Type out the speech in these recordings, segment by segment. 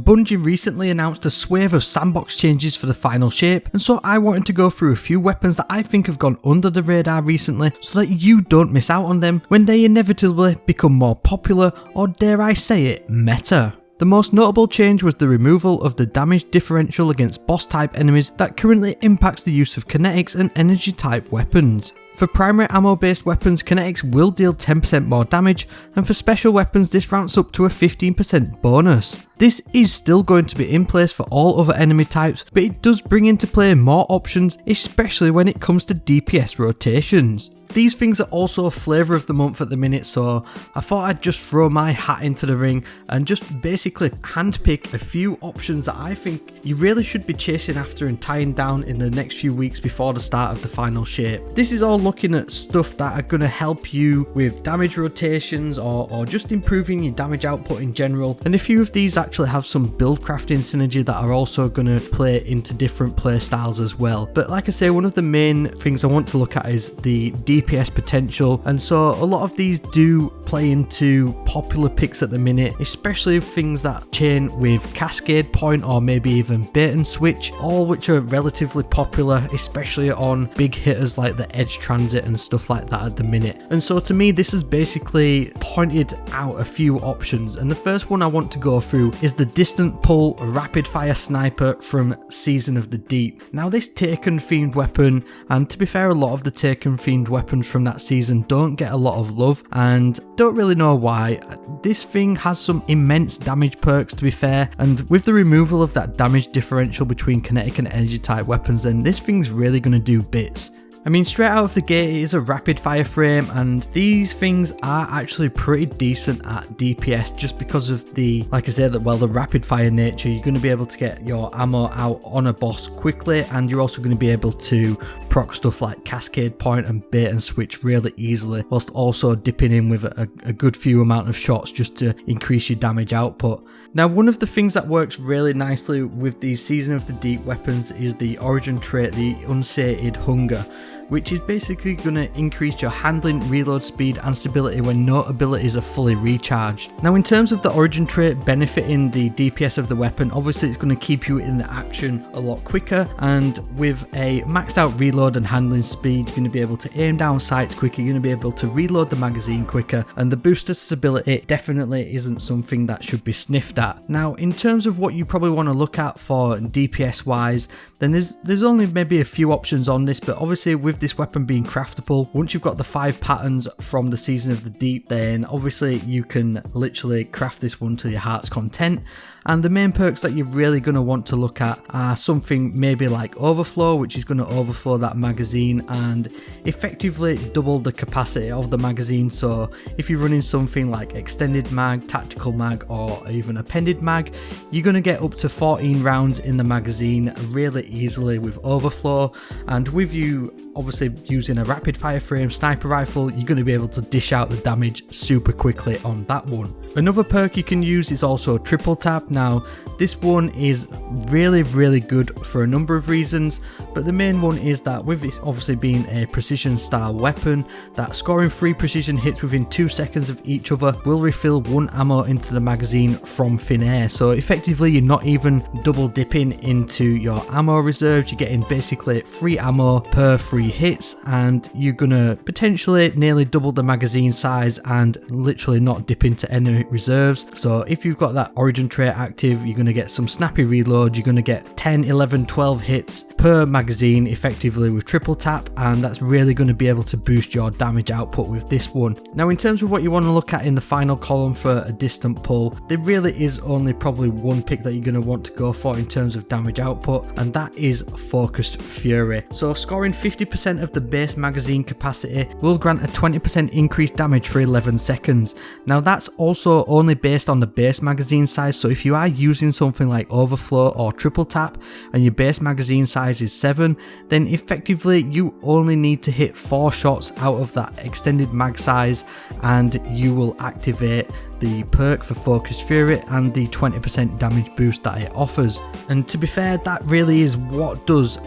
Bungie recently announced a swathe of sandbox changes for the final shape, and so I wanted to go through a few weapons that I think have gone under the radar recently so that you don't miss out on them when they inevitably become more popular, or dare I say it, meta. The most notable change was the removal of the damage differential against boss type enemies that currently impacts the use of kinetics and energy type weapons. For primary ammo based weapons, kinetics will deal 10% more damage, and for special weapons this ramps up to a 15% bonus. This is still going to be in place for all other enemy types, but it does bring into play more options, especially when it comes to DPS rotations. These things are also a flavour of the month at the minute, so I thought I'd just throw my hat into the ring and just basically handpick a few options that I think you really should be chasing after and tying down in the next few weeks before the start of the final shape. This is all looking at stuff that are going to help you with damage rotations or just improving your damage output in general, and a few of these actually have some build crafting synergy that are also going to play into different play styles as well. But like I say, one of the main things I want to look at is the DPS potential, and so a lot of these do play into popular picks at the minute, especially things that chain with Cascade Point or maybe even Bait and Switch, all which are relatively popular, especially on big hitters like the Edge Transit and stuff like that at the minute. And so to me this has basically pointed out a few options, and the first one I want to go through is the Distant Pull Rapid Fire Sniper from Season of the Deep. Now this Taken themed weapon, and to be fair a lot of the Taken themed weapons from that season don't get a lot of love, and don't really know why. This thing has some immense damage perks to be fair, and with the removal of that damage differential between kinetic and energy type weapons, then this thing's really going to do bits. I mean, straight out of the gate it is a rapid fire frame, and these things are actually pretty decent at DPS just because of the, like I said, the rapid fire nature. You're going to be able to get your ammo out on a boss quickly, and you're also going to be able to proc stuff like Cascade Point and Bait and Switch really easily, whilst also dipping in with a good few amount of shots just to increase your damage output. Now, one of the things that works really nicely with these Season of the Deep weapons is the origin trait, the Unsated Hunger, which is basically going to increase your handling, reload speed and stability when no abilities are fully recharged. Now in terms of the origin trait benefiting the DPS of the weapon, obviously it's going to keep you in the action a lot quicker, and with a maxed out reload and handling speed you're going to be able to aim down sights quicker, you're going to be able to reload the magazine quicker, and the boosted stability definitely isn't something that should be sniffed at. Now in terms of what you probably want to look at for DPS wise, then there's only maybe a few options on this, but obviously with this weapon being craftable, once you've got the 5 patterns from the Season of the Deep, then obviously you can literally craft this one to your heart's content. And the main perks that you're really going to want to look at are something maybe like Overflow, which is going to overflow that magazine and effectively double the capacity of the magazine. So if you're running something like Extended Mag, Tactical Mag or even Appended Mag, you're going to get up to 14 rounds in the magazine really easily with Overflow, and with you obviously using a rapid fire frame sniper rifle, you're going to be able to dish out the damage super quickly on that one. Another perk you can use is also Triple Tap. Now this one is really good for a number of reasons, but the main one is that with it obviously being a precision style weapon, that scoring 3 precision hits within 2 seconds of each other will refill 1 ammo into the magazine from thin air. So effectively you're not even double dipping into your ammo reserves, you're getting basically 3 ammo per 3 hits, and you're gonna potentially nearly double the magazine size and literally not dip into any reserves. So if you've got that origin trait active, you're going to get some snappy reload, you're going to get 10, 11, 12 hits per magazine effectively with Triple Tap, and that's really going to be able to boost your damage output with this one. Now in terms of what you want to look at in the final column for a Distant Pull, there really is only probably one pick that you're going to want to go for in terms of damage output, and that is Focused Fury. So scoring 50% of the base magazine capacity will grant a 20% increased damage for 11 seconds. Now that's also only based on the base magazine size, so if you are using something like Overflow or Triple Tap and your base magazine size is 7, then effectively you only need to hit 4 shots out of that extended mag size and you will activate the perk for Focused Fury and the 20% damage boost that it offers. And to be fair, that really is what does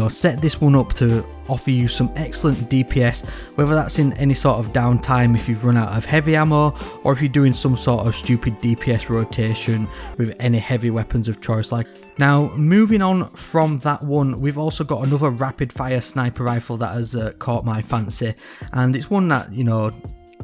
set this one up to offer you some excellent DPS, whether that's in any sort of downtime if you've run out of heavy ammo, or if you're doing some sort of stupid DPS rotation with any heavy weapons of choice. Now, moving on from that one, we've also got another rapid fire sniper rifle that has caught my fancy, and it's one that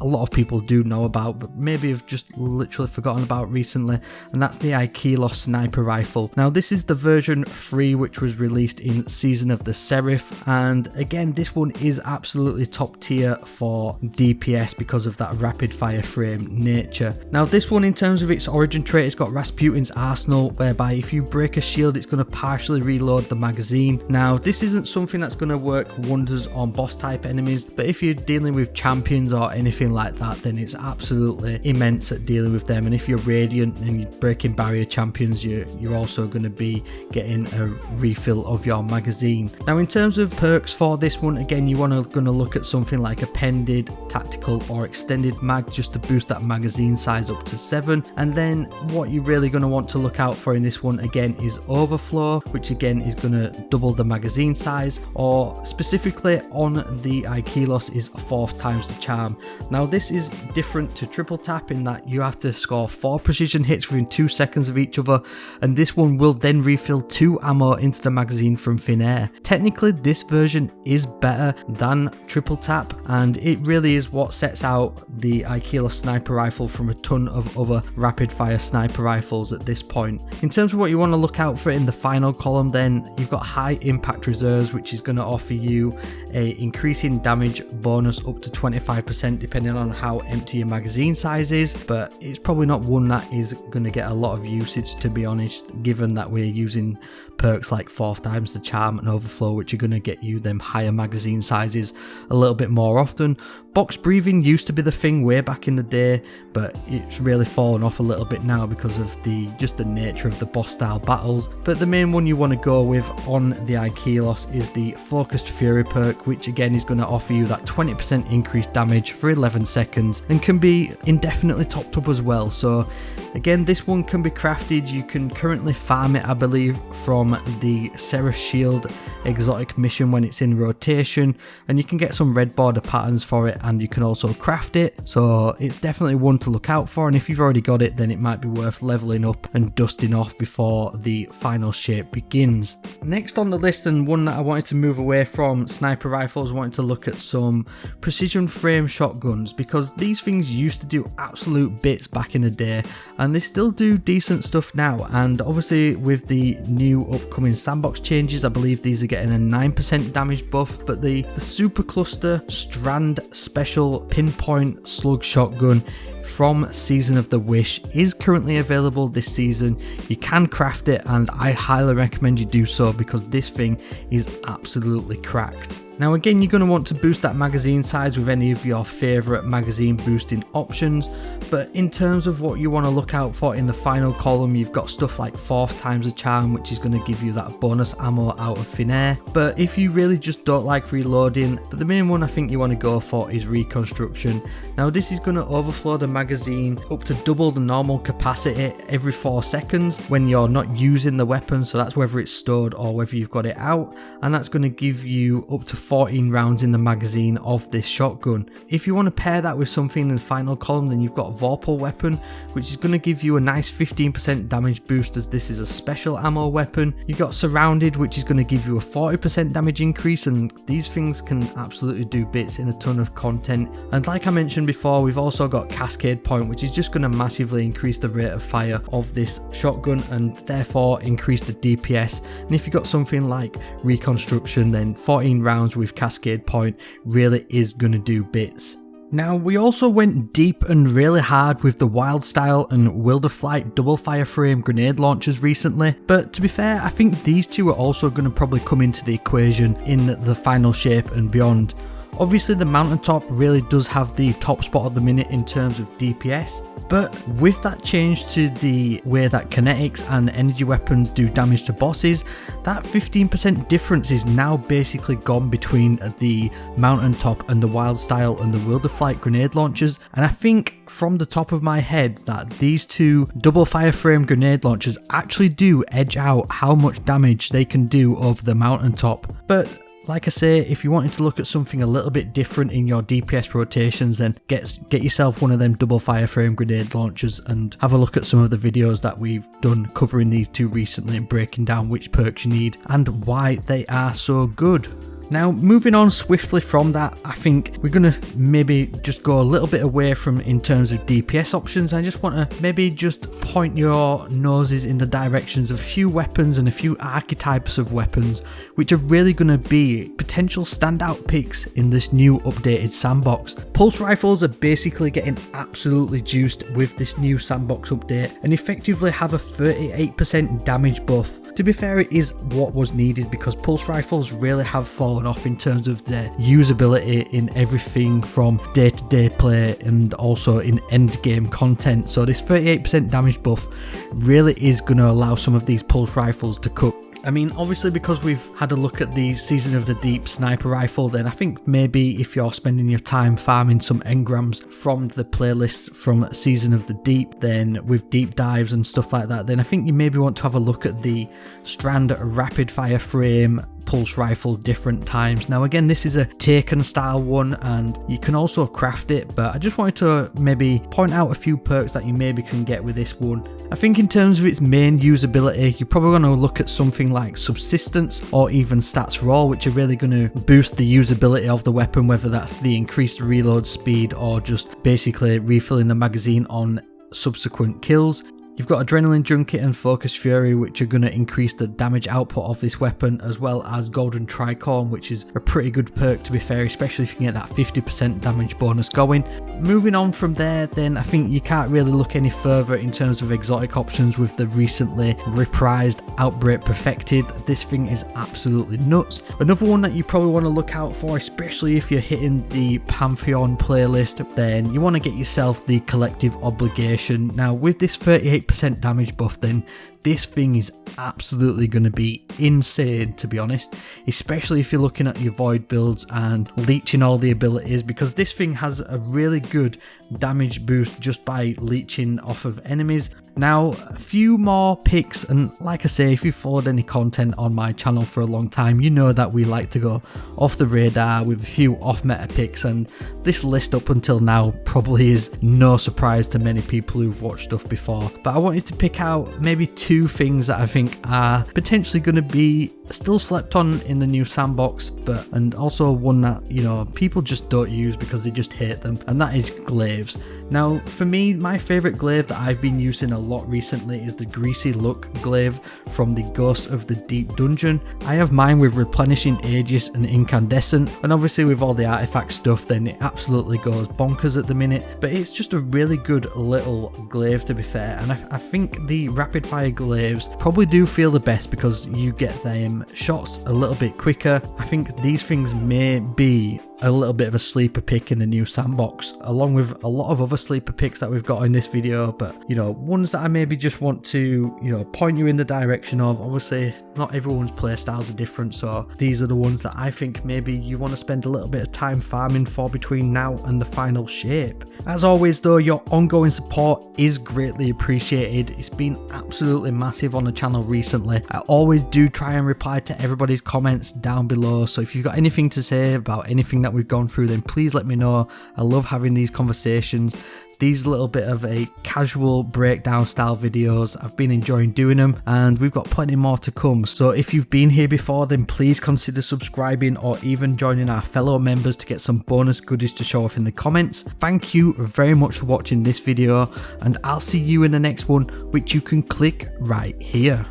a lot of people do know about, but maybe have just literally forgotten about recently, and that's the Aikilos sniper rifle. Now, this is the version 3, which was released in Season of the Seraph, and again, this one is absolutely top tier for DPS because of that rapid fire frame nature. Now, this one, in terms of its origin trait, it's got Rasputin's Arsenal, whereby if you break a shield, it's going to partially reload the magazine. Now, this isn't something that's going to work wonders on boss type enemies, but if you're dealing with champions or anything like that, then it's absolutely immense at dealing with them. And if you're Radiant and you're breaking barrier champions, you're also going to be getting a refill of your magazine. Now, in terms of perks for this one, again, you want to look at something like appended, tactical or extended mag, just to boost that magazine size up to 7. And then what you're really going to want to look out for in this one, again, is overflow, which again is going to double the magazine size, or specifically on the Aikilos is 4th times the charm. Now, this is different to triple tap in that you have to score 4 precision hits within 2 seconds of each other, and this one will then refill 2 ammo into the magazine from thin air. Technically, this version is better than triple tap, and it really is what sets out the Aikilos sniper rifle from a ton of other rapid fire sniper rifles at this point. In terms of what you want to look out for in the final column, then you've got high impact reserves, which is going to offer you a increasing damage bonus up to 25% depending on how empty your magazine size is, but it's probably not one that is going to get a lot of usage, to be honest, given that we're using perks like 4th times the charm and overflow, which are going to get you them higher magazine sizes a little bit more often. Box breathing used to be the thing way back in the day, but it's really fallen off a little bit now because of the nature of the boss style battles. But the main one you want to go with on the Aikilos is the Focused Fury perk, which again is going to offer you that 20% increased damage for 11 seconds and can be indefinitely topped up as well. So again, this one can be crafted. You can currently farm it, I believe, from the Seraph Shield exotic mission when it's in rotation, and you can get some red border patterns for it, and you can also craft it. So it's definitely one to look out for, and if you've already got it, then it might be worth leveling up and dusting off before the final shape begins. Next on the list, and one that I wanted to move away from sniper rifles, I wanted to look at some precision frame shotguns, because these things used to do absolute bits back in the day, and they still do decent stuff now. And obviously with the new upcoming sandbox changes, I believe these are getting a 9% damage buff, but the Super Cluster Strand Special Pinpoint Slug Shotgun from Season of the Wish is currently available this season. You can craft it, and I highly recommend you do so, because this thing is absolutely cracked. Now again, you're going to want to boost that magazine size with any of your favourite magazine boosting options, but in terms of what you want to look out for in the final column, you've got stuff like 4th times a charm, which is going to give you that bonus ammo out of thin air. But if you really just don't like reloading, but the main one I think you want to go for is Reconstruction. Now this is going to overflow the magazine up to double the normal capacity every 4 seconds when you're not using the weapon, so that's whether it's stored or whether you've got it out, and that's going to give you up to 14 rounds in the magazine of this shotgun. If you want to pair that with something in the final column, then you've got Vorpal Weapon, which is going to give you a nice 15% damage boost, as this is a special ammo weapon. You've got Surrounded, which is going to give you a 40% damage increase, and these things can absolutely do bits in a ton of content. And like I mentioned before, we've also got Cascade Point, which is just going to massively increase the rate of fire of this shotgun and therefore increase the DPS. And if you've got something like Reconstruction, then 14 rounds with Cascade Point really is going to do bits. Now, we also went deep and really hard with the Wildstyle and Wilderflight double fire frame grenade launchers recently, but to be fair, I think these two are also going to probably come into the equation in the final shape and beyond. Obviously the mountaintop really does have the top spot at the minute in terms of DPS, but with that change to the way that kinetics and energy weapons do damage to bosses, that 15% difference is now basically gone between the mountaintop and the wild style and the World of Flight grenade launchers, and I think from the top of my head that these two double fire frame grenade launchers actually do edge out how much damage they can do over the mountaintop. But like I say, if you wanted to look at something a little bit different in your DPS rotations, then get yourself one of them double fire frame grenade launchers and have a look at some of the videos that we've done covering these two recently and breaking down which perks you need and why they are so good. Now, moving on swiftly from that, I think we're going to maybe just go a little bit away from in terms of DPS options. I just want to maybe just point your noses in the directions of a few weapons and a few archetypes of weapons which are really going to be potential standout picks in this new updated sandbox. Pulse rifles are basically getting absolutely juiced with this new sandbox update and effectively have a 38% damage buff. To be fair, it is what was needed because pulse rifles really have fallen off in terms of their usability in everything from day-to-day play and also in end game content. So this 38% damage buff really is going to allow some of these pulse rifles to cook. I mean, obviously because we've had a look at the Season of the Deep sniper rifle, then I think maybe if you're spending your time farming some engrams from the playlists from Season of the Deep, then with deep dives and stuff like that, then I think you maybe want to have a look at the Strand rapid fire frame pulse rifle different times. Now again, this is a Taken style one and you can also craft it, but I just wanted to maybe point out a few perks that you maybe can get with this one. I think in terms of its main usability, you're probably going to look at something like Subsistence or even Stats for All, which are really going to boost the usability of the weapon, whether that's the increased reload speed or just basically refilling the magazine on subsequent kills. You've got Adrenaline Junket and Focus Fury, which are going to increase the damage output of this weapon, as well as Golden Tricorn, which is a pretty good perk to be fair, especially if you can get that 50% damage bonus going. Moving on from there, then I think you can't really look any further in terms of exotic options with the recently reprised Outbreak Perfected. This thing is absolutely nuts. Another one that you probably want to look out for, especially if you're hitting the Pantheon playlist, then you want to get yourself the Collective Obligation. Now with this 38% damage buff, then this thing is absolutely going to be insane, to be honest, especially if you're looking at your void builds and leeching all the abilities, because this thing has a really good damage boost just by leeching off of enemies. Now, a few more picks, and like I say, if you've followed any content on my channel for a long time, you know that we like to go off the radar with a few off-meta picks, and this list up until now probably is no surprise to many people who've watched stuff before. But I wanted to pick out maybe two things that I think are potentially going to be still slept on in the new sandbox, and also one that, you know, people just don't use because they just hate them, and that is glaives. Now for me, my favourite glaive that I've been using a lot recently is the Greasy Look glaive from the Ghost of the Deep dungeon. I have mine with Replenishing Aegis and Incandescent, and obviously with all the artifact stuff, then it absolutely goes bonkers at the minute, but it's just a really good little glaive to be fair, and I think the rapid fire glaives probably do feel the best because you get them shots a little bit quicker. I think these things may be a little bit of a sleeper pick in the new sandbox, along with a lot of other sleeper picks that we've got in this video, but you know, ones that I maybe just want to, you know, point you in the direction of. Obviously not everyone's playstyles are different, so these are the ones that I think maybe you want to spend a little bit of time farming for between now and the final shape. As always though, your ongoing support is greatly appreciated. It's been absolutely massive on the channel recently. I always do try and reply to everybody's comments down below, so if you've got anything to say about anything that we've gone through, then please let me know. I love having these conversations. These little bit of a casual breakdown style videos, I've been enjoying doing them, and we've got plenty more to come. So if you've been here before, then please consider subscribing or even joining our fellow members to get some bonus goodies to show off in the comments. Thank you very much for watching this video, and I'll see you in the next one, which you can click right here.